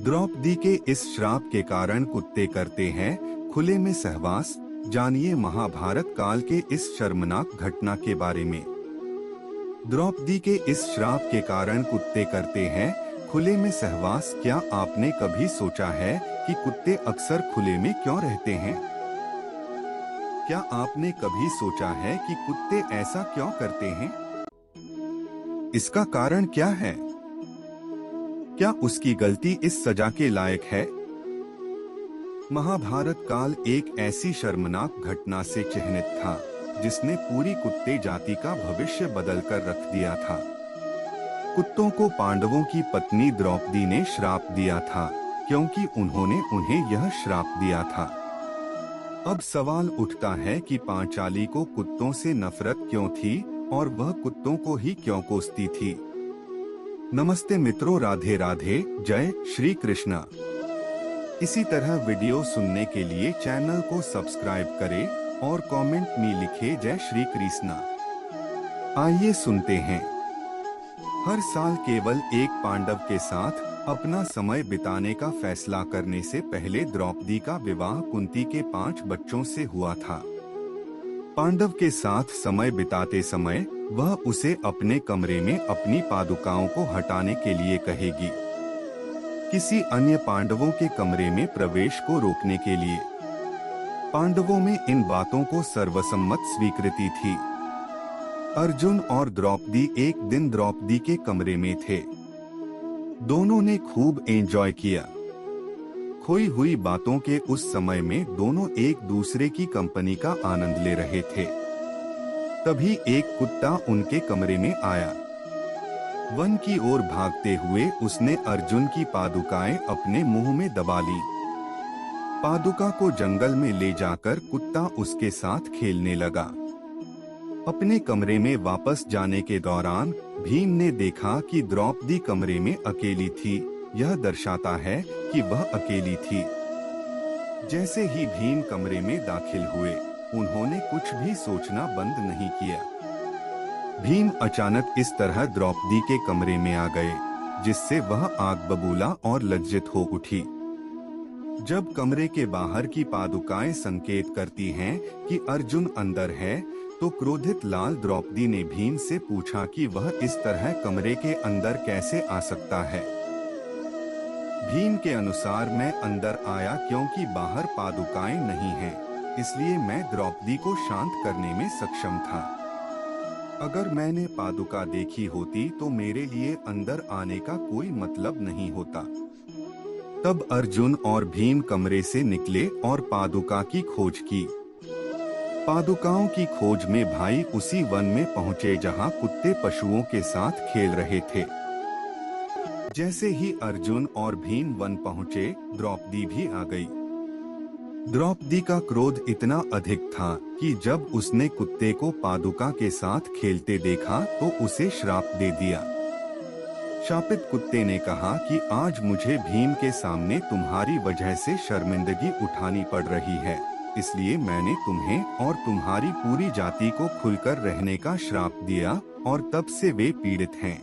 द्रौपदी के इस श्राप के कारण कुत्ते करते हैं खुले में सहवास। जानिए महाभारत काल के इस शर्मनाक घटना के बारे में। द्रौपदी के इस श्राप के कारण कुत्ते करते हैं खुले में सहवास। क्या आपने कभी सोचा है कि कुत्ते अक्सर खुले में क्यों रहते हैं? क्या आपने कभी सोचा है कि कुत्ते ऐसा क्यों करते हैं? इसका कारण क्या है? क्या उसकी गलती इस सजा के लायक है? महाभारत काल एक ऐसी शर्मनाक घटना से चिह्नित था जिसने पूरी कुत्ते जाति का भविष्य बदलकर रख दिया था। कुत्तों को पांडवों की पत्नी द्रौपदी ने श्राप दिया था क्योंकि उन्होंने उन्हें यह श्राप दिया था। अब सवाल उठता है कि पांचाली को कुत्तों से नफरत क्यों थी और वह कुत्तों को ही क्यों कोसती थी। नमस्ते मित्रों, राधे राधे, जय श्री कृष्णा। इसी तरह वीडियो सुनने के लिए चैनल को सब्सक्राइब करें और कमेंट में लिखे जय श्री कृष्णा। आइए सुनते हैं। हर साल केवल एक पांडव के साथ अपना समय बिताने का फैसला करने से पहले द्रौपदी का विवाह कुंती के 5 बच्चों से हुआ था। पांडव के साथ समय बिताते समय वह उसे अपने कमरे में अपनी पादुकाओं को हटाने के लिए कहेगी, किसी अन्य पांडवों के कमरे में प्रवेश को रोकने के लिए। पांडवों में इन बातों को सर्वसम्मत स्वीकृति थी। अर्जुन और द्रौपदी एक दिन द्रौपदी के कमरे में थे। दोनों ने खूब एंजॉय किया। खोई हुई बातों के उस समय में दोनों एक दूसरे की कंपनी का आनंद ले रहे थे। तभी एक कुत्ता उनके कमरे में आया। वन की ओर भागते हुए उसने अर्जुन की पादुकाएं अपने मुंह में दबा ली। पादुका को जंगल में ले जाकर कुत्ता उसके साथ खेलने लगा। अपने कमरे में वापस जाने के दौरान भीम ने देखा कि द्रौपदी कमरे में अकेली थी। यह दर्शाता है कि वह अकेली थी। जैसे ही भीम कमरे में दाखिल हुए, उन्होंने कुछ भी सोचना बंद नहीं किया। भीम अचानक इस तरह द्रौपदी के कमरे में आ गए, जिससे वह आग बबूला और लज्जित हो उठी। जब कमरे के बाहर की पादुकाएं संकेत करती हैं कि अर्जुन अंदर है, तो क्रोधित लाल द्रौपदी ने भीम से पूछा कि वह इस तरह कमरे के अंदर कैसे आ सकता है। भीम के अनुसार मैं अंदर आया क्योंकि बाहर पादुकाएं नहीं हैं, इसलिए मैं द्रौपदी को शांत करने में सक्षम था। अगर मैंने पादुका देखी होती तो मेरे लिए अंदर आने का कोई मतलब नहीं होता। तब अर्जुन और भीम कमरे से निकले और पादुका की खोज की। पादुकाओं की खोज में भाई उसी वन में पहुंचे जहां कुत्ते पशुओं के साथ खेल रहे थे। जैसे ही अर्जुन और भीम वन पहुंचे, द्रौपदी भी आ गई। द्रौपदी का क्रोध इतना अधिक था कि जब उसने कुत्ते को पादुका के साथ खेलते देखा तो उसे श्राप दे दिया। शापित कुत्ते ने कहा कि आज मुझे भीम के सामने तुम्हारी वजह से शर्मिंदगी उठानी पड़ रही है, इसलिए मैंने तुम्हें और तुम्हारी पूरी जाति को खुलकर रहने का श्राप दिया और तब से वे पीड़ित हैं।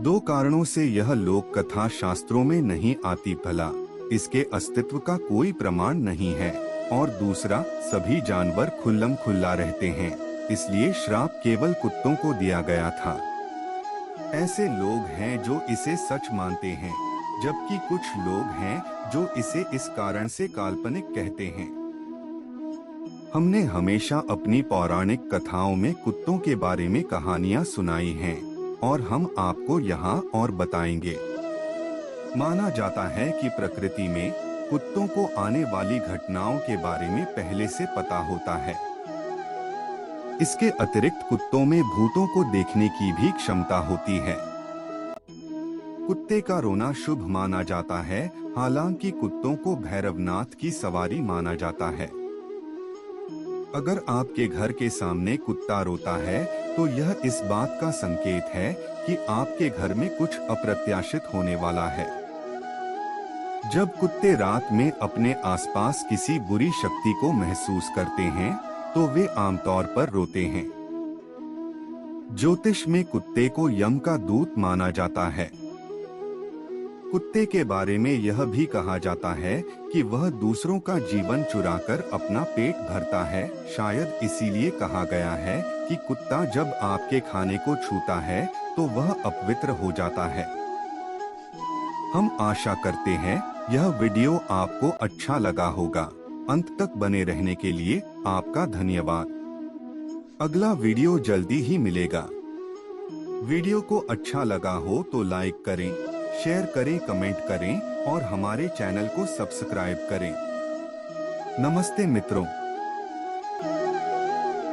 2 कारणों से यह लोक कथा शास्त्रों में नहीं आती, भला इसके अस्तित्व का कोई प्रमाण नहीं है, और दूसरा, सभी जानवर खुल्लम खुल्ला रहते हैं, इसलिए श्राप केवल कुत्तों को दिया गया था। ऐसे लोग हैं जो इसे सच मानते हैं, जबकि कुछ लोग हैं जो इसे इस कारण से काल्पनिक कहते हैं। हमने हमेशा अपनी पौराणिक कथाओं में कुत्तों के बारे में कहानियां सुनाई हैं, और हम आपको यहाँ और बताएंगे। माना जाता है कि प्रकृति में कुत्तों को आने वाली घटनाओं के बारे में पहले से पता होता है। इसके अतिरिक्त कुत्तों में भूतों को देखने की भी क्षमता होती है। कुत्ते का रोना शुभ माना जाता है, हालांकि कुत्तों को भैरवनाथ की सवारी माना जाता है। अगर आपके घर के सामने कुत्ता रोता है तो यह इस बात का संकेत है कि आपके घर में कुछ अप्रत्याशित होने वाला है। जब कुत्ते रात में अपने आसपास किसी बुरी शक्ति को महसूस करते हैं तो वे आमतौर पर रोते हैं। ज्योतिष में कुत्ते को यम का दूत माना जाता है। कुत्ते के बारे में यह भी कहा जाता है कि वह दूसरों का जीवन चुराकर अपना पेट भरता है। शायद इसीलिए कहा गया है कि कुत्ता जब आपके खाने को छूता है तो वह अपवित्र हो जाता है। हम आशा करते हैं यह वीडियो आपको अच्छा लगा होगा। अंत तक बने रहने के लिए आपका धन्यवाद। अगला वीडियो जल्दी ही मिलेगा। वीडियो को अच्छा लगा हो तो लाइक करें, शेयर करें, कमेंट करें और हमारे चैनल को सब्सक्राइब करें। नमस्ते मित्रों।